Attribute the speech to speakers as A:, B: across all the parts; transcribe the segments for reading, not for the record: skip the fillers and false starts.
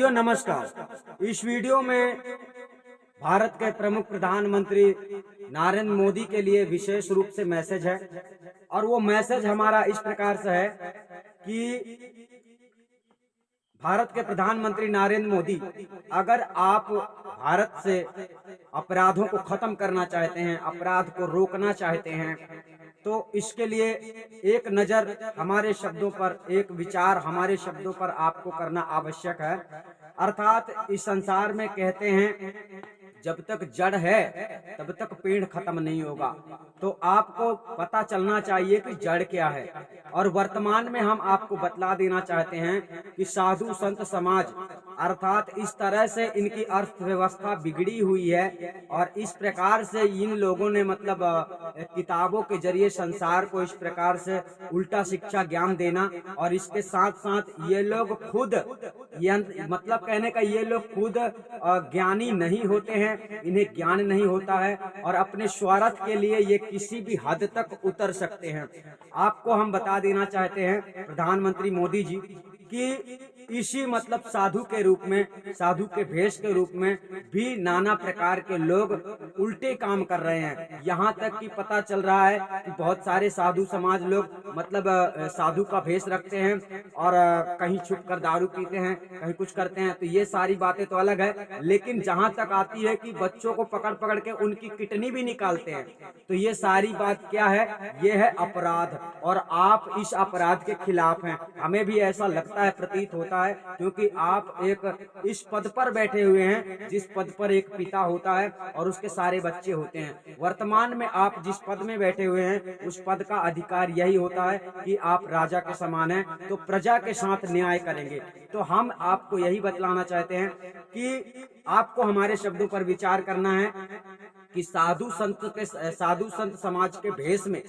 A: साथियों नमस्कार। इस वीडियो में भारत के प्रमुख प्रधानमंत्री नरेंद्र मोदी के लिए विशेष रूप से मैसेज है और वो मैसेज हमारा इस प्रकार से है कि भारत के प्रधानमंत्री नरेंद्र मोदी, अगर आप भारत से अपराधों को खत्म करना चाहते हैं, अपराध को रोकना चाहते हैं, तो इसके लिए एक नजर हमारे शब्दों पर, एक विचार हमारे शब्दों पर आपको करना आवश्यक है। अर्थात इस संसार में कहते हैं जब तक जड़ है तब तक पेड़ खत्म नहीं होगा। तो आपको पता चलना चाहिए कि जड़ क्या है। और वर्तमान में हम आपको बतला देना चाहते हैं कि साधु संत समाज अर्थात इस तरह से इनकी अर्थव्यवस्था बिगड़ी हुई है और इस प्रकार से इन लोगों ने मतलब किताबों के जरिए संसार को इस प्रकार से उल्टा शिक्षा ज्ञान देना, और इसके साथ साथ ये लोग खुद मतलब कहने का ये लोग खुद ज्ञानी नहीं होते हैं, इन्हें ज्ञान नहीं होता है और अपने स्वार्थ के लिए ये किसी भी हद तक उतर सकते हैं। आपको हम बता देना चाहते हैं प्रधानमंत्री मोदी जी कि इसी मतलब साधु के रूप में, साधु के भेष के रूप में भी नाना प्रकार के लोग उल्टे काम कर रहे हैं। यहाँ तक कि पता चल रहा है कि बहुत सारे साधु समाज लोग मतलब साधु का भेष रखते हैं और कहीं छुप कर दारू पीते हैं, कहीं कुछ करते हैं। तो ये सारी बातें तो अलग है, लेकिन जहाँ तक आती है कि बच्चों को पकड़ पकड़ के उनकी किडनी भी निकालते हैं, तो ये सारी बात क्या है? ये है अपराध और आप इस अपराध के खिलाफ हैं। हमें भी ऐसा लगता है, प्रतीत होता है, क्योंकि आप एक इस पद पर बैठे हुए हैं जिस पद पर एक पिता होता है और उसके सारे बच्चे होते हैं। वर्तमान में आप जिस पद में बैठे हुए हैं उस पद का अधिकार यही होता है कि आप राजा के समान हैं, तो प्रजा के साथ न्याय करेंगे। तो हम आपको यही बतलाना चाहते हैं कि आपको हमारे शब्दों पर विचार करना है कि साधु संत समाज के भेष में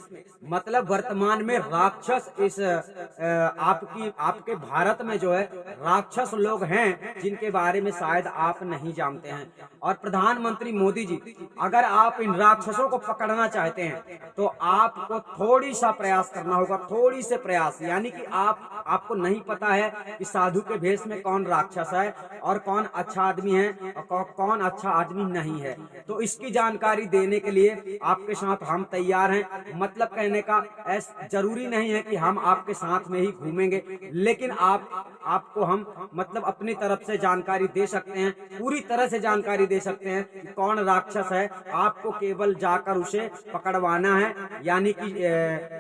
A: मतलब वर्तमान में राक्षस इस आपके भारत में जो है राक्षस लोग हैं जिनके बारे में शायद आप नहीं जानते हैं। और प्रधानमंत्री मोदी जी, अगर आप इन राक्षसों को पकड़ना चाहते हैं तो आपको थोड़ी सा प्रयास करना होगा, थोड़ी से प्रयास। यानी कि आपको नहीं पता है कि साधु के भेष में कौन राक्षस है और कौन अच्छा आदमी है और कौन अच्छा आदमी नहीं है। तो इसकी जानकारी देने के लिए आपके साथ हम तैयार हैं। मतलब कहने का जरूरी नहीं है कि हम आपके साथ में ही घूमेंगे, लेकिन आपको हम मतलब अपनी तरफ से जानकारी दे सकते हैं, पूरी तरह से जानकारी दे सकते हैं कि कौन राक्षस है। आपको केवल जाकर उसे पकड़वाना है, यानी कि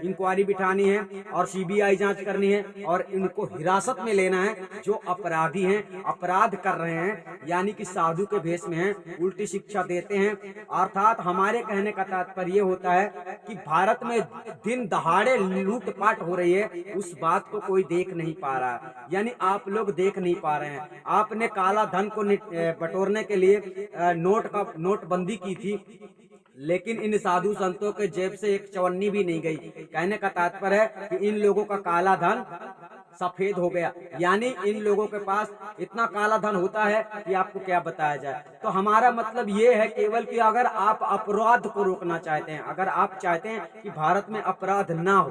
A: इंक्वायरी बिठानी है और सीबीआई जांच करनी है और इनको हिरासत में लेना है जो अपराधी हैं, अपराध कर रहे हैं, यानी कि साधु के भेष में हैं, उल्टी शिक्षा देते हैं। अर्थात हमारे कहने का तात्पर्य होता है कि भारत में दिन दहाड़े लूटपाट हो रही है, उस बात को कोई देख नहीं पा रहा है, यानी आप लोग देख नहीं पा रहे हैं। आपने काला धन को बटोरने के लिए नोटबंदी की थी, लेकिन इन साधु संतों के जेब से एक चवन्नी भी नहीं गई। कहने का तात्पर्य है कि इन लोगों का काला धन सफेद हो गया, यानी इन लोगों के पास इतना काला धन होता है कि आपको क्या बताया जाए। तो हमारा मतलब ये है केवल कि अगर आप अपराध को रोकना चाहते हैं, अगर आप चाहते हैं कि भारत में अपराध ना हो,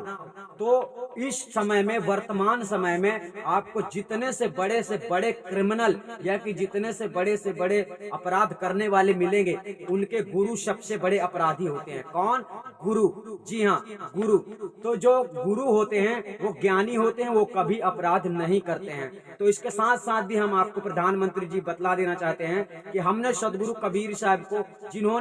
A: तो इस समय में, वर्तमान समय में आपको जितने से बड़े क्रिमिनल या कि जितने से बड़े अपराध करने वाले मिलेंगे, उनके गुरु सबसे बड़े अपराधी होते हैं। कौन? गुरु। जी हाँ, गुरु। तो जो गुरु होते हैं वो ज्ञानी होते हैं, वो कभी अपराध नहीं करते हैं। तो इसके साथ साथ भी हम आपको प्रधानमंत्री जी बतला देना चाहते हैं कि हमने सदगुरु कबीर साहब को, जिनको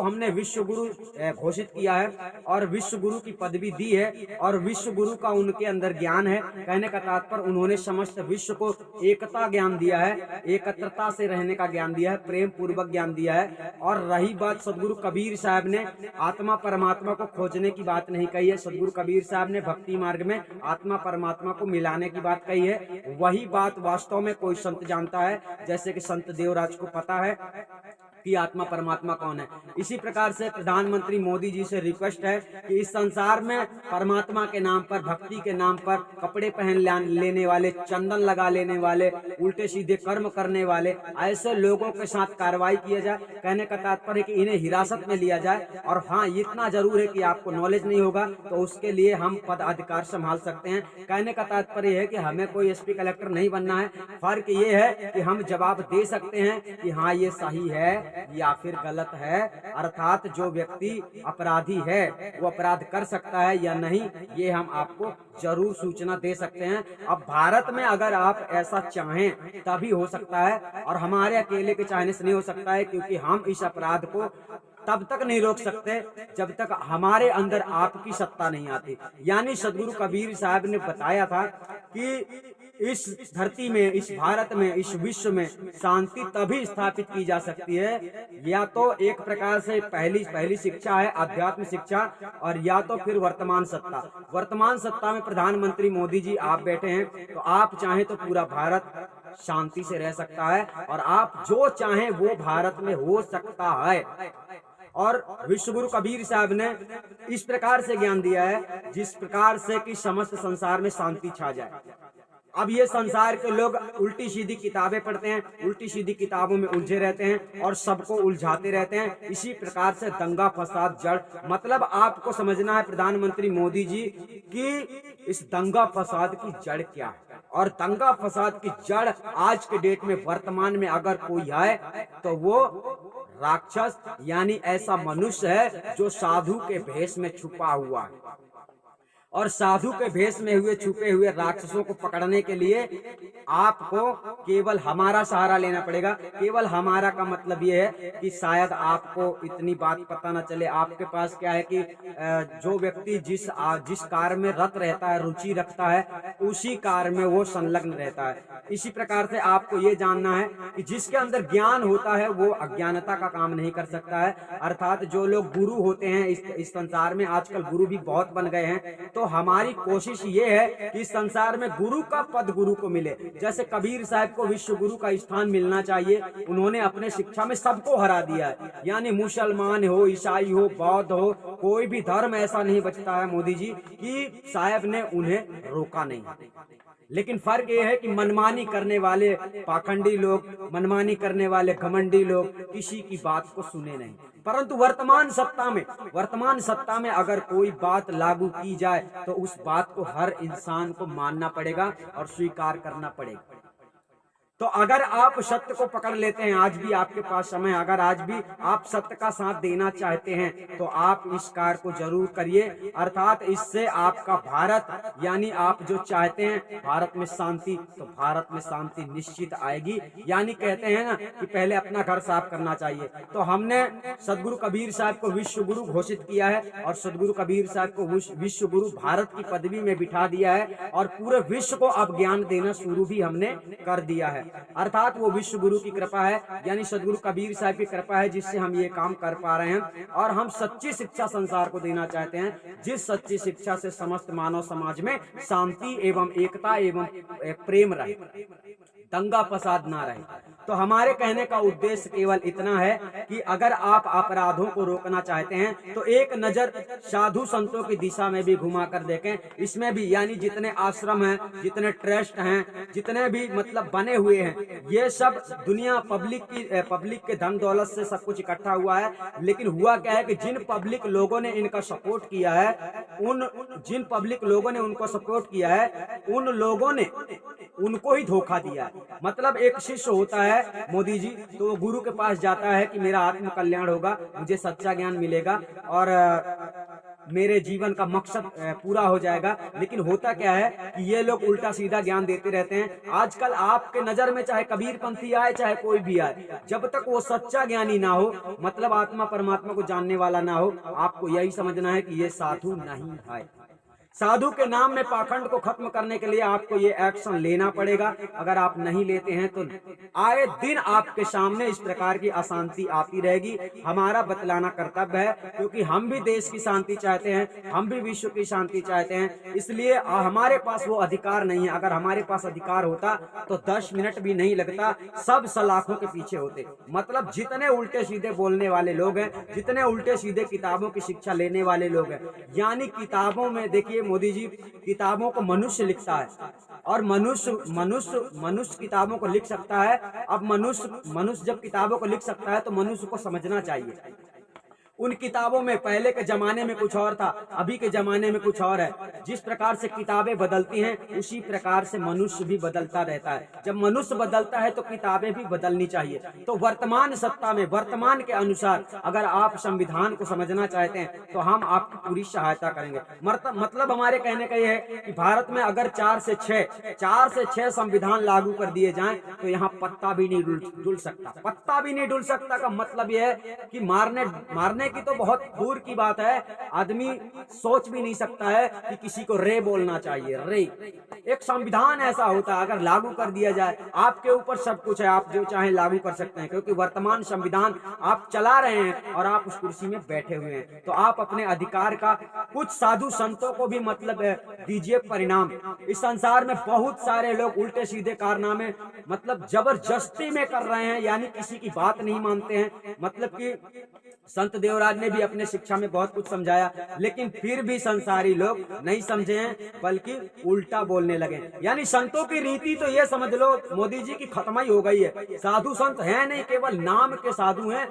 A: हमने विश्व गुरु घोषित किया है और विश्व गुरु की पदवी दी है और विश्व गुरु का उनके अंदर ज्ञान है। कहने का तात्पर्य उन्होंने समस्त विश्व को एकता ज्ञान दिया है, एकत्रता से रहने का ज्ञान दिया है, प्रेम पूर्वक ज्ञान दिया है। और रही बात सदगुरु कबीर साहब ने आत्मा परमात्मा को खोजने की बात नहीं कही है, सदगुरु कबीर साहब ने भक्ति मार्ग में आत्मा परमात्मा को मिलाने की बात कही है। वही बात वास्तव में कोई संत जानता है, जैसे कि संत देवराज को पता है कि आत्मा परमात्मा कौन है। इसी प्रकार से प्रधानमंत्री मोदी जी से रिक्वेस्ट है कि इस संसार में परमात्मा के नाम पर, भक्ति के नाम पर कपड़े पहन लेने वाले, चंदन लगा लेने वाले, उल्टे सीधे कर्म करने वाले ऐसे लोगों के साथ कार्रवाई किया जाए। कहने का तात्पर्य है कि इन्हें हिरासत में लिया जाए। और हाँ, इतना जरूर है कि आपको नॉलेज नहीं होगा तो उसके लिए हम पद अधिकार संभाल सकते हैं। कहने का तात्पर्य है कि हमें कोई एसपी कलेक्टर नहीं बनना है। फर्क ये है कि हम जवाब दे सकते हैं कि हाँ ये सही है या फिर गलत है, अर्थात जो व्यक्ति अपराधी है वो अपराध कर सकता है या नहीं, ये हम आपको जरूर सूचना दे सकते हैं। अब भारत में अगर आप ऐसा चाहें तभी हो सकता है, और हमारे अकेले के चाहने से नहीं हो सकता है, क्योंकि हम इस अपराध को तब तक नहीं रोक सकते जब तक हमारे अंदर आपकी सत्ता नहीं आती। यानी सदगुरु कबीर साहब ने बताया था कि इस धरती में, इस भारत में, इस विश्व में शांति तभी स्थापित की जा सकती है या तो एक प्रकार से पहली शिक्षा है आध्यात्म शिक्षा, और या तो फिर वर्तमान सत्ता। वर्तमान सत्ता में प्रधानमंत्री मोदी जी आप बैठे हैं, तो आप चाहें तो पूरा भारत शांति से रह सकता है, और आप जो चाहें वो भारत में हो सकता है। और विश्व गुरु कबीर साहब ने इस प्रकार से ज्ञान दिया है जिस प्रकार से कि समस्त संसार में शांति छा जाए। अब ये संसार के लोग उल्टी सीधी किताबें पढ़ते हैं, उल्टी सीधी किताबों में उलझे रहते हैं और सबको उलझाते रहते हैं। इसी प्रकार से दंगा फसाद जड़, मतलब आपको समझना है प्रधानमंत्री मोदी जी कि इस दंगा फसाद की जड़ क्या है। और दंगा फसाद की जड़ आज के डेट में, वर्तमान में अगर कोई है तो वो राक्षस यानी ऐसा मनुष्य है जो साधु के भेष में छुपा हुआ है। और साधु के भेष में हुए छुपे हुए राक्षसों को पकड़ने के लिए आपको केवल हमारा सहारा लेना पड़ेगा। केवल हमारा का मतलब ये है कि शायद आपको इतनी बात पता न चले। आपके पास क्या है कि जो व्यक्ति जिस कार्य में रत रहता है, रुचि रखता है, उसी कार्य में वो संलग्न रहता है। इसी प्रकार से आपको ये जानना है कि जिसके अंदर ज्ञान होता है वो अज्ञानता का काम नहीं कर सकता है। अर्थात जो लोग गुरु होते हैं, इस संसार में आजकल गुरु भी बहुत बन गए हैं, तो हमारी कोशिश ये है कि इस संसार में गुरु का पद गुरु को मिले। जैसे कबीर साहब को विश्व गुरु का स्थान मिलना चाहिए। उन्होंने अपने शिक्षा में सबको हरा दिया है, यानी मुसलमान हो, ईसाई हो, बौद्ध हो, कोई भी धर्म ऐसा नहीं बचता है मोदी जी कि साहब ने उन्हें रोका नहीं। लेकिन फर्क ये है कि मनमानी करने वाले पाखंडी लोग, मनमानी करने वाले घमंडी लोग किसी की बात को सुने नहीं। परंतु वर्तमान सत्ता में अगर कोई बात लागू की जाए तो उस बात को हर इंसान को मानना पड़ेगा और स्वीकार करना पड़ेगा। तो अगर आप सत्य को पकड़ लेते हैं, आज भी आपके पास समय है, अगर आज भी आप सत्य का साथ देना चाहते हैं तो आप इस कार्य को जरूर करिए। अर्थात इससे आपका भारत, यानी आप जो चाहते हैं भारत में शांति, तो भारत में शांति निश्चित आएगी। यानी कहते हैं ना कि पहले अपना घर साफ करना चाहिए। तो हमने सदगुरु कबीर साहब को विश्व गुरु घोषित किया है और सदगुरु कबीर साहब को विश्व गुरु भारत की पदवी में बिठा दिया है और पूरे विश्व को अब ज्ञान देना शुरू भी हमने कर दिया है। अर्थात वो विश्व गुरु की कृपा है, यानी सदगुरु कबीर साहब की कृपा है जिससे हम ये काम कर पा रहे हैं। और हम सच्ची शिक्षा संसार को देना चाहते हैं, जिस सच्ची शिक्षा से समस्त मानव समाज में शांति एवं एकता एवं प्रेम रहे, दंगा फसाद ना रहे। तो हमारे कहने का उद्देश्य केवल इतना है कि अगर आप अपराधों को रोकना चाहते हैं तो एक नजर साधु संतों की दिशा में भी घुमा कर देखें। इसमें भी यानी जितने आश्रम हैं, जितने ट्रस्ट हैं, जितने भी मतलब बने हुए हैं, ये सब दुनिया पब्लिक के धन दौलत से सब कुछ इकट्ठा हुआ है। लेकिन हुआ क्या है कि जिन पब्लिक लोगों ने इनका सपोर्ट किया है, जिन पब्लिक लोगों ने उनको सपोर्ट किया है, उन लोगों ने उनको ही धोखा दिया है। मतलब एक शिष्य होता है मोदी जी, तो वो गुरु के पास जाता है कि मेरा आत्म कल्याण होगा, मुझे सच्चा ज्ञान मिलेगा और मेरे जीवन का मकसद पूरा हो जाएगा। लेकिन होता क्या है कि ये लोग उल्टा सीधा ज्ञान देते रहते हैं। आजकल आपके नजर में चाहे कबीर पंथी आए, चाहे कोई भी आए, जब तक वो सच्चा ज्ञानी ना हो, मतलब आत्मा परमात्मा को जानने वाला ना हो, आपको यही समझना है कि ये साधु नहीं है। साधु के नाम में पाखंड को खत्म करने के लिए आपको ये एक्शन लेना पड़ेगा। अगर आप नहीं लेते हैं तो आए दिन आपके सामने इस प्रकार की अशांति आती रहेगी। हमारा बतलाना कर्तव्य है, क्योंकि हम भी देश की शांति चाहते हैं, हम भी विश्व की शांति चाहते हैं। इसलिए हमारे पास वो अधिकार नहीं है। अगर हमारे पास अधिकार होता तो 10 मिनट भी नहीं लगता, सब सलाखों के पीछे होते। मतलब जितने उल्टे सीधे बोलने वाले लोग हैं, जितने उल्टे सीधे किताबों की शिक्षा लेने वाले लोग हैं, यानी किताबों में देखिए मोदी जी, किताबों को मनुष्य लिखता है और मनुष्य किताबों को लिख सकता है। अब मनुष्य जब किताबों को लिख सकता है तो मनुष्य को समझना चाहिए। उन किताबों में पहले के जमाने में कुछ और था, अभी के जमाने में कुछ और है। जिस प्रकार से किताबें बदलती हैं उसी प्रकार से मनुष्य भी बदलता रहता है। जब मनुष्य बदलता है तो किताबें भी बदलनी चाहिए। तो वर्तमान सत्ता में, वर्तमान के अनुसार अगर आप संविधान को समझना चाहते हैं तो हम आपकी पूरी सहायता करेंगे। मतलब हमारे कहने का यह है कि भारत में अगर 4 से 6 संविधान लागू कर दिए जाएं तो यहाँ पत्ता भी नहीं डुल सकता। पत्ता भी नहीं डुल सकता का मतलब यह है कि मारने की तो बहुत दूर की बात है, आदमी सोच भी नहीं सकता है कि किसी को रे बोलना चाहिए। रे एक संविधान ऐसा होता है, अगर लागू कर दिया जाए, आपके ऊपर सब कुछ है, आप जो चाहे लागू कर सकते हैं, क्योंकि वर्तमान संविधान आप चला रहे हैं और आप उस कुर्सी में बैठे हुए हैं। तो आप अपने अधिकार का कुछ साधु संतों को भी मतलब दीजिए परिणाम। इस संसार में बहुत सारे लोग उल्टे सीधे कारनामे मतलब जबरदस्ती में कर रहे हैं, यानी किसी की बात नहीं मानते हैं। मतलब कि संत देवराज ने भी अपने शिक्षा में बहुत कुछ समझाया, लेकिन फिर भी संसारी लोग नहीं समझे हैं, बल्कि उल्टा बोलने लगे। यानी संतों की रीति तो ये समझ लो मोदी जी की खत्म ही हो गई है। साधु संत हैं नहीं, केवल नाम के साधु हैं,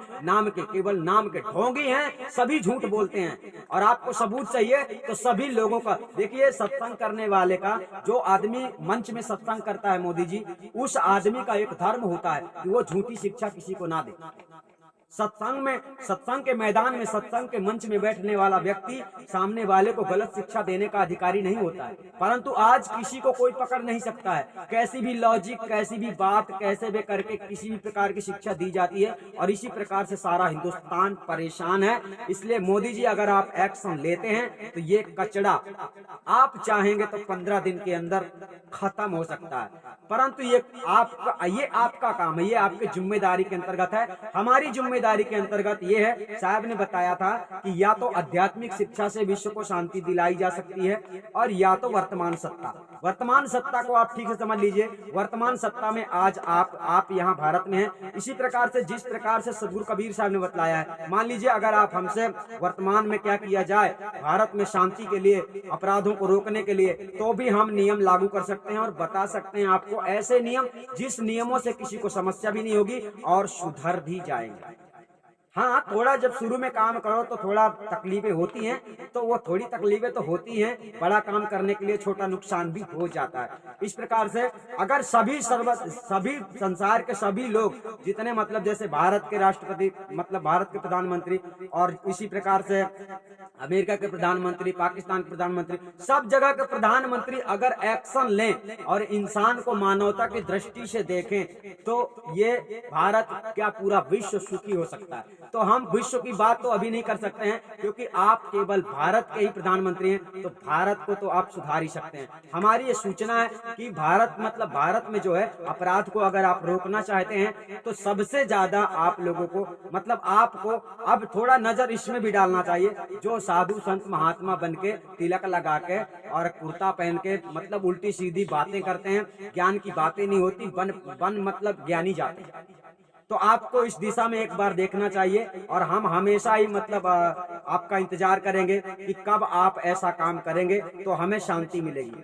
A: केवल नाम के ढोंगी हैं, सभी झूठ बोलते हैं। और आपको सबूत चाहिए तो सभी लोगों का देखिए, सत्संग करने वाले का, जो आदमी मंच में सत्संग करता है मोदी जी, उस आदमी का एक धर्म होता है कि वो झूठी शिक्षा किसी को ना दे। सत्संग के मैदान में, सत्संग के मंच में बैठने वाला व्यक्ति सामने वाले को गलत शिक्षा देने का अधिकारी नहीं होता है। परंतु आज किसी को कोई पकड़ नहीं सकता है। कैसी भी लॉजिक, कैसी भी बात, कैसे भी करके किसी भी प्रकार की शिक्षा दी जाती है, और इसी प्रकार से सारा हिंदुस्तान परेशान है। इसलिए मोदी जी अगर आप एक्शन लेते हैं तो ये कचड़ा आप चाहेंगे तो 15 दिन के अंदर खत्म हो सकता है। परंतु ये आपका काम है, ये आपकी जिम्मेदारी के अंतर्गत है। हमारी जिम्मेदारी के अंतर्गत ये है, साहब ने बताया था कि या तो आध्यात्मिक शिक्षा से विश्व को शांति दिलाई जा सकती है, और या तो वर्तमान सत्ता को आप ठीक से समझ लीजिए। वर्तमान सत्ता में आज आप यहाँ भारत में हैं। इसी प्रकार से जिस प्रकार से सदगुरु कबीर साहब ने बतलाया है, मान लीजिए अगर आप हमसे वर्तमान में क्या किया जाए भारत में शांति के लिए, अपराधों को रोकने के लिए, तो भी हम नियम लागू कर सकते हैं और बता सकते हैं आपको ऐसे नियम जिस नियमों से किसी को समस्या भी नहीं होगी और सुधर भी जाएंगे। हाँ, थोड़ा जब शुरू में काम करो तो थोड़ा तकलीफें होती हैं, तो वो थोड़ी तकलीफें तो होती हैं, बड़ा काम करने के लिए छोटा नुकसान भी हो जाता है। इस प्रकार से अगर सभी संसार के सभी लोग जितने मतलब जैसे भारत के राष्ट्रपति, मतलब भारत के प्रधानमंत्री, और इसी प्रकार से अमेरिका के प्रधानमंत्री, पाकिस्तान के प्रधानमंत्री, सब जगह के प्रधानमंत्री अगर एक्शन लें और इंसान को मानवता की दृष्टि से देखें तो ये भारत क्या पूरा विश्व सुखी हो सकता है। तो हम विश्व की बात तो अभी नहीं कर सकते हैं, क्योंकि आप केवल भारत के ही प्रधानमंत्री हैं, तो भारत को तो आप सुधार ही सकते हैं। हमारी ये सूचना है कि भारत में जो है अपराध को अगर आप रोकना चाहते हैं तो सबसे ज्यादा आप लोगों को आपको अब थोड़ा नजर इसमें भी डालना चाहिए, जो साधु संत महात्मा बन के तिलक लगा के और कुर्ता पहन के उल्टी सीधी बातें करते हैं, ज्ञान की बातें नहीं होती, बन ज्ञानी जाते हैं। तो आपको इस दिशा में एक बार देखना चाहिए, और हम हमेशा ही आपका इंतजार करेंगे कि कब आप ऐसा काम करेंगे तो हमें शांति मिलेगी।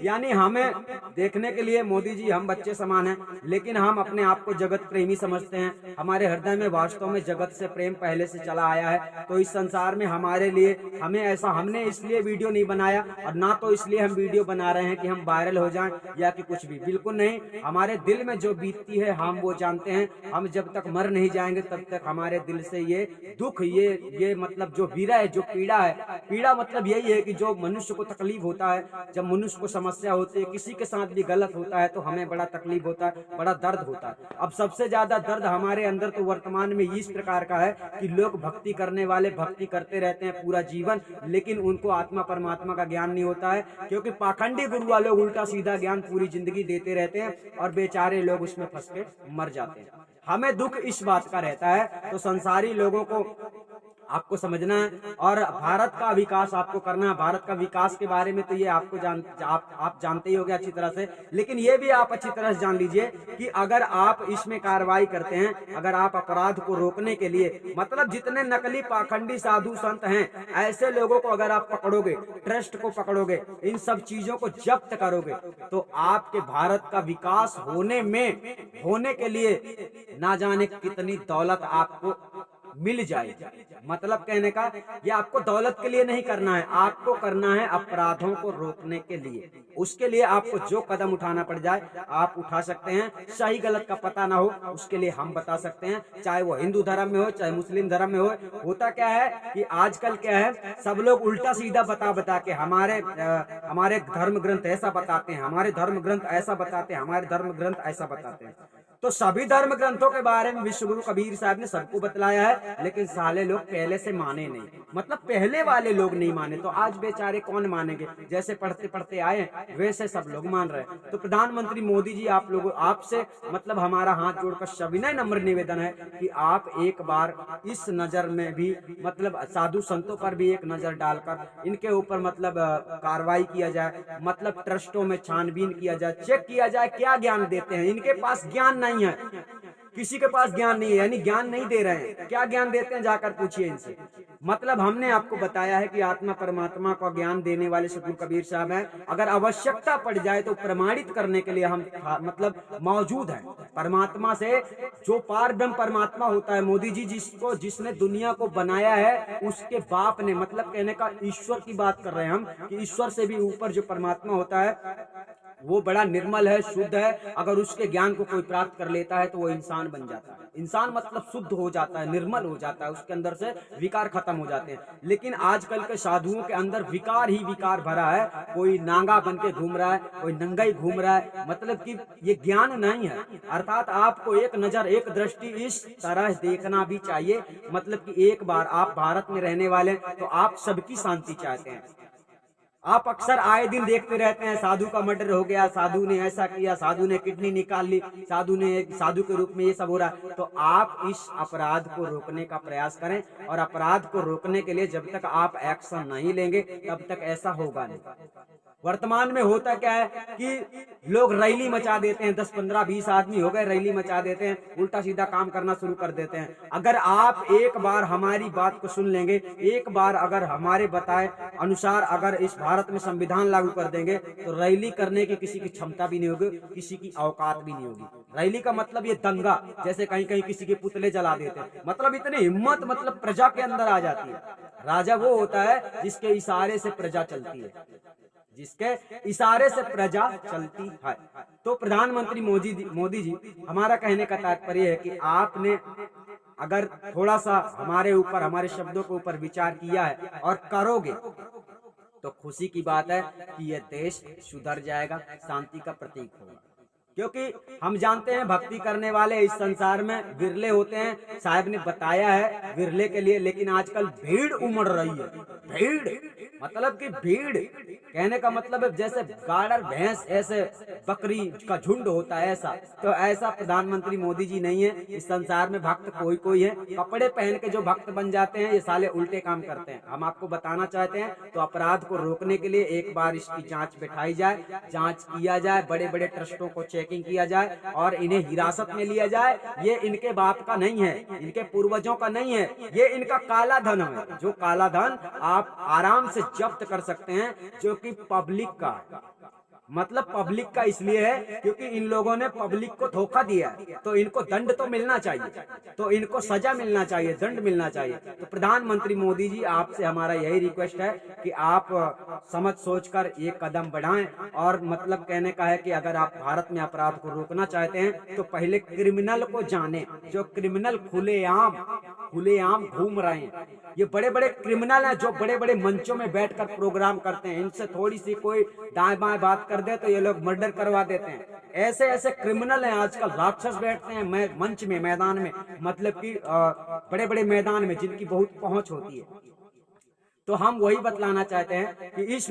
A: यानी हमें देखने के लिए मोदी जी हम बच्चे समान हैं, लेकिन हम अपने आप को जगत प्रेमी समझते हैं। हमारे हृदय में वास्तव में जगत से प्रेम पहले से चला आया है। तो इस संसार में हमारे लिए हमने इसलिए वीडियो नहीं बनाया, और ना तो इसलिए हम वीडियो बना रहे हैं कि हम वायरल हो जाएं या कि कुछ भी, बिल्कुल नहीं। हमारे दिल में जो बीतती है हम वो जानते हैं। हम जब तक मर नहीं जाएंगे तब तक हमारे दिल से ये दुख, ये जो विरह है, जो पीड़ा है, पीड़ा मतलब यही है कि जो मनुष्य को तकलीफ तकलीफ होता है, जब मनुष्य को समस्या होती है, किसी के साथ भी गलत होता है तो हमें बड़ा तकलीफ होता है, बड़ा दर्द होता है। अब सबसे ज्यादा दर्द हमारे अंदर तो वर्तमान में इस प्रकार का है कि लोग भक्ति करने वाले भक्ति करते रहते हैं पूरा जीवन, लेकिन उनको आत्मा परमात्मा का ज्ञान नहीं होता है, क्योंकि पाखंडी गुरु वाले उल्टा सीधा ज्ञान पूरी जिंदगी देते रहते हैं और बेचारे लोग उसमें फंस के मर जाते हैं। हमें दुख इस बात का रहता है, तो संसारी लोगों को आपको समझना है और भारत का विकास आपको करना है। भारत का विकास के बारे में तो ये आपको आप जानते ही होंगे अच्छी तरह से, लेकिन ये भी आप अच्छी तरह से जान लीजिए कि अगर आप इसमें कार्रवाई करते हैं, अगर आप अपराध को रोकने के लिए, मतलब जितने नकली पाखंडी साधु संत हैं, ऐसे लोगों को अगर आप पकड़ोगे, ट्रस्ट को पकड़ोगे, इन सब चीजों को जब्त करोगे, तो आपके भारत का विकास होने के लिए ना जाने कितनी दौलत आपको मिल जाएगी। मतलब कहने का ये आपको दौलत के लिए नहीं करना है, आपको करना है अपराधों को रोकने के लिए। उसके लिए आपको जो कदम उठाना पड़ जाए आप उठा सकते हैं। सही गलत का पता ना हो उसके लिए हम बता सकते हैं, चाहे वो हिंदू धर्म में हो चाहे मुस्लिम धर्म में हो। होता क्या है कि आजकल क्या है, सब लोग उल्टा सीधा बता के हमारे धर्म ग्रंथ ऐसा बताते हैं, हमारे धर्म ग्रंथ ऐसा बताते हैं, हमारे धर्म ग्रंथ ऐसा बताते हैं। तो सभी धर्म ग्रंथों के बारे में विश्व गुरु कबीर साहब ने सबको बतलाया है, लेकिन साले लोग पहले से माने नहीं, मतलब पहले वाले लोग नहीं माने, तो आज बेचारे कौन मानेंगे। जैसे पढ़ते पढ़ते आए वैसे सब लोग मान रहे हैं। तो प्रधानमंत्री मोदी जी, आप लोगों आपसे मतलब हमारा हाथ जोड़कर सविनय नम्र निवेदन है कि आप एक बार इस नजर में भी मतलब साधु संतों पर भी एक नजर डालकर इनके ऊपर मतलब कार्रवाई किया जाए, मतलब ट्रस्टों में छानबीन किया जाए, चेक किया जाए क्या ज्ञान देते हैं। इनके पास ज्ञान नहीं है, किसी के पास ज्ञान नहीं है, यानी ज्ञान नहीं दे रहे हैं। क्या ज्ञान देते हैं जाकर पूछिए इनसे। मतलब हमने आपको बताया है कि आत्मा परमात्मा का ज्ञान देने वाले सद्गुरु कबीर साहब हैं। अगर आवश्यकता पड़ जाए तो प्रमाणित करने के लिए हम मतलब मौजूद हैं। परमात्मा से जो पार ब्रह्म परमात्मा होता है, मोदी जी जिसने दुनिया को बनाया है उसके बाप ने, मतलब कहने का ईश्वर की बात कर रहे हैं हम कि ईश्वर से भी ऊपर जो परमात्मा होता है वो बड़ा निर्मल है, शुद्ध है। अगर उसके ज्ञान को कोई प्राप्त कर लेता है तो वो इंसान बन जाता है। इंसान मतलब शुद्ध हो जाता है, निर्मल हो जाता है, उसके अंदर से विकार खत्म हो जाते हैं। लेकिन आजकल के साधुओं के अंदर विकार ही विकार भरा है। कोई नांगा बन के घूम रहा है, कोई नंगा ही घूम रहा है, मतलब कि ये ज्ञान नहीं है। अर्थात आपको एक नजर, एक दृष्टि इस तरह देखना भी चाहिए, मतलब कि एक बार आप भारत में रहने वाले तो आप सबकी शांति चाहते हैं। आप अक्सर आए दिन देखते रहते हैं साधु का मर्डर हो गया, साधु ने ऐसा किया, साधु ने किडनी निकाल ली, साधु के रूप में ये सब हो रहा है। तो आप इस अपराध को रोकने का प्रयास करें, और अपराध को रोकने के लिए जब तक आप एक्शन नहीं लेंगे तब तक ऐसा होगा नहीं। वर्तमान में होता क्या है कि लोग रैली मचा देते हैं, 10, 15, 20 आदमी हो गए, रैली मचा देते हैं, उल्टा सीधा काम करना शुरू कर देते हैं। अगर आप एक बार हमारी बात को सुन लेंगे, एक बार अगर हमारे बताए अनुसार अगर इस भारत में संविधान लागू कर देंगे तो रैली करने की किसी की क्षमता भी नहीं होगी, किसी की औकात भी नहीं होगी। रैली का मतलब ये दंगा, जैसे कहीं कहीं किसी के पुतले जला देते हैं, मतलब इतनी हिम्मत मतलब प्रजा के अंदर आ जाती है। राजा वो होता है जिसके इशारे से प्रजा चलती है, जिसके इशारे से प्रजा चलती है। तो प्रधानमंत्री मोदी जी हमारा कहने का तात्पर्य है कि आपने अगर थोड़ा सा हमारे ऊपर, हमारे शब्दों के ऊपर विचार किया है और करोगे तो खुशी की बात है कि यह देश सुधर जाएगा, शांति का प्रतीक होगा। क्योंकि हम जानते हैं भक्ति करने वाले इस संसार में विरले होते हैं, साहब ने बताया है विरले के लिए, लेकिन आजकल भीड़ उमड़ रही है। भीड़ मतलब कि भीड़ कहने का मतलब है जैसे गाड़र भैंस, ऐसे बकरी का झुंड होता है, ऐसा। तो ऐसा प्रधानमंत्री मोदी जी नहीं है। इस संसार में भक्त कोई कोई है, कपड़े पहन के जो भक्त बन जाते हैं ये साले उल्टे काम करते हैं। हम आपको बताना चाहते हैं, तो अपराध को रोकने के लिए एक बार इसकी जांच बैठाई जाए, जांच किया जाए, बड़े बड़े ट्रस्टों को चेकिंग किया जाए और इन्हें हिरासत में लिया जाए। ये इनके बाप का नहीं है, इनके पूर्वजों का नहीं है, ये इनका काला धन है। जो काला धन आप आराम से जब्त कर सकते हैं, जो कि पब्लिक का है। मतलब पब्लिक का इसलिए है क्योंकि इन लोगों ने पब्लिक को धोखा दिया है, तो इनको दंड तो मिलना चाहिए, तो इनको सजा मिलना चाहिए, दंड मिलना चाहिए। तो प्रधानमंत्री मोदी जी आपसे हमारा यही रिक्वेस्ट है कि आप समझ सोचकर ये कदम बढ़ाएं। और मतलब कहने का है कि अगर आप भारत में अपराध को रोकना चाहते हैं तो पहले क्रिमिनल को जाने। जो क्रिमिनल खुलेआम खुलेआम घूम रहे हैं। ये बड़े बड़े क्रिमिनल हैं जो बड़े बड़े मंचों में बैठकर प्रोग्राम करते हैं। इनसे थोड़ी सी कोई दाएं बाएं बात कर दे तो ये लोग मर्डर करवा देते हैं। ऐसे ऐसे क्रिमिनल हैं आजकल, राक्षस बैठते हैं मंच में, मैदान में, मतलब कि बड़े बड़े मैदान में जिनकी बहुत पहुंच होती है। तो हम वही बतलाना चाहते हैं कि इस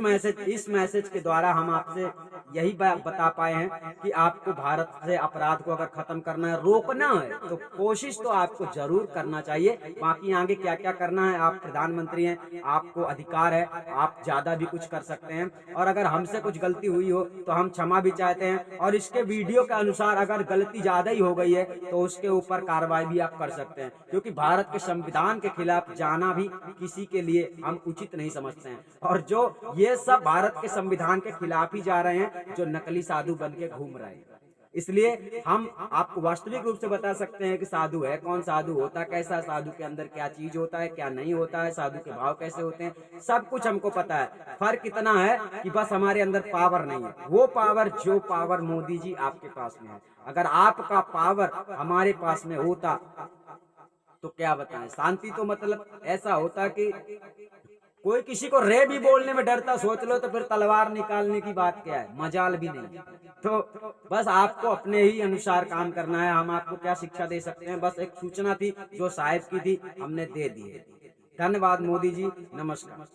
A: मैसेज के द्वारा हम आपसे यही बता पाए हैं कि आपको भारत से अपराध को अगर खत्म करना है, रोकना है, तो कोशिश तो आपको जरूर करना चाहिए। बाकी आगे क्या क्या करना है, आप प्रधानमंत्री हैं, आपको अधिकार है, आप ज्यादा भी कुछ कर सकते हैं। और अगर हमसे कुछ गलती हुई हो तो हम क्षमा भी चाहते हैं, और इसके वीडियो के अनुसार अगर गलती ज्यादा ही हो गई है तो उसके ऊपर कार्रवाई भी आप कर सकते हैं, क्योंकि भारत के संविधान के खिलाफ जाना भी किसी के लिए हम उचित नहीं समझते हैं। और जो ये सब भारत के संविधान के खिलाफ ही जा रहे हैं, जो नकली साधु बन के घूम रहे हैं। इसलिए हम आपको वास्तविक रूप से बता सकते हैं कि साधु है कौन, साधु होता कैसा, साधु के अंदर क्या चीज होता है, क्या नहीं होता है, साधु के भाव कैसे होते हैं, सब कुछ हमको पता है। फर्क इतना है कि बस हमारे अंदर पावर नहीं है, वो पावर जो पावर मोदी जी आपके पास में है। अगर आपका पावर हमारे पास में होता तो क्या बताएं, शांति तो मतलब ऐसा होता कि कोई किसी को रे भी बोलने में डरता, सोच लो, तो फिर तलवार निकालने की बात क्या है, मजाल भी नहीं। तो बस आपको अपने ही अनुसार काम करना है। हम आपको क्या शिक्षा दे सकते हैं, बस एक सूचना थी जो साहिब की थी, हमने दे दी है। धन्यवाद मोदी जी, नमस्कार।